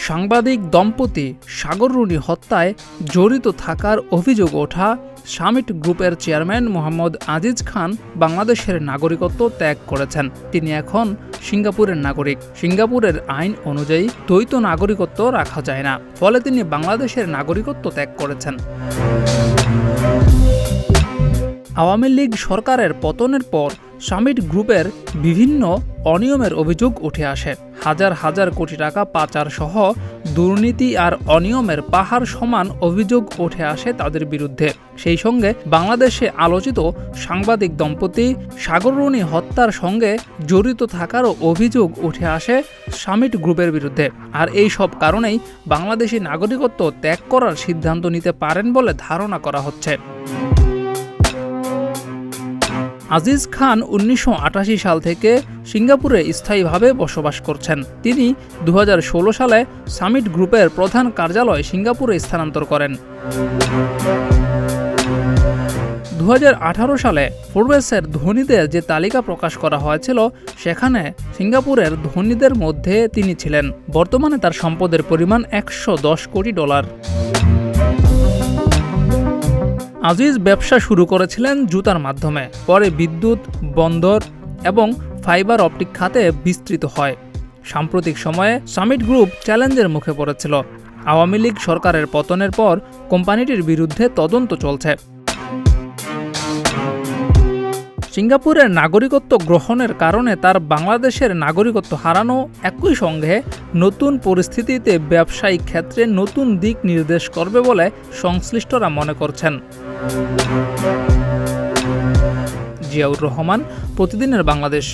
সাংবাদিক দম্পতি সাগর রুনি হত্যায় জড়িত থাকার অভিযোগ ওঠা সামিট গ্রুপের চেয়ারম্যান মোহাম্মদ আজিজ খান বাংলাদেশের নাগরিকত্ব ত্যাগ করেছেন। তিনি এখন সিঙ্গাপুরের নাগরিক। সিঙ্গাপুরের আইন অনুযায়ী দ্বৈত নাগরিকত্ব রাখা যায় না, ফলে তিনি বাংলাদেশের নাগরিকত্ব ত্যাগ করেছেন। আওয়ামী লীগ সরকারের পতনের পর সামিট গ্রুপের বিভিন্ন অনিয়মের অভিযোগ উঠে আসে। হাজার হাজার কোটি টাকা পাচার সহ দুর্নীতি আর অনিয়মের পাহাড় সমান অভিযোগ উঠে আসে তাদের বিরুদ্ধে। সেই সঙ্গে বাংলাদেশে আলোচিত সাংবাদিক দম্পতি সাগর রুনি হত্যার সঙ্গে জড়িত থাকারও অভিযোগ উঠে আসে সামিট গ্রুপের বিরুদ্ধে। আর এই সব কারণেই বাংলাদেশি নাগরিকত্ব ত্যাগ করার সিদ্ধান্ত নিতে পারেন বলে ধারণা করা হচ্ছে। আজিজ খান 1988 সাল থেকে সিঙ্গাপুরে স্থায়ীভাবে বসবাস করছেন। তিনি 2016 সালে সামিট গ্রুপের প্রধান কার্যালয় সিঙ্গাপুরে স্থানান্তর করেন। 2018 সালে ফোর্বসের ধনীদের যে তালিকা প্রকাশ করা হয়েছিল, সেখানে সিঙ্গাপুরের ধনীদের মধ্যে তিনি ছিলেন। বর্তমানে তার সম্পদের পরিমাণ $110 কোটি। আজিজ ব্যবসা শুরু করেছিলেন জুতার মাধ্যমে, পরে বিদ্যুৎ, বন্দর এবং ফাইবার অপটিক খাতে বিস্তৃত হয়। সাম্প্রতিক সময়ে সামিট গ্রুপ চ্যালেঞ্জের মুখে পড়েছিল। আওয়ামী লীগ সরকারের পতনের পর কোম্পানিটির বিরুদ্ধে তদন্ত চলছে। সিঙ্গাপুরের নাগরিকত্ব গ্রহণের কারণে তার বাংলাদেশের নাগরিকত্ব হারানো একই সঙ্গে নতুন পরিস্থিতিতে ব্যবসায়িক ক্ষেত্রে নতুন দিক নির্দেশ করবে বলে সংশ্লিষ্টরা মনে করছেন। জিয়াউর রহমান, প্রতিদিনের বাংলাদেশ।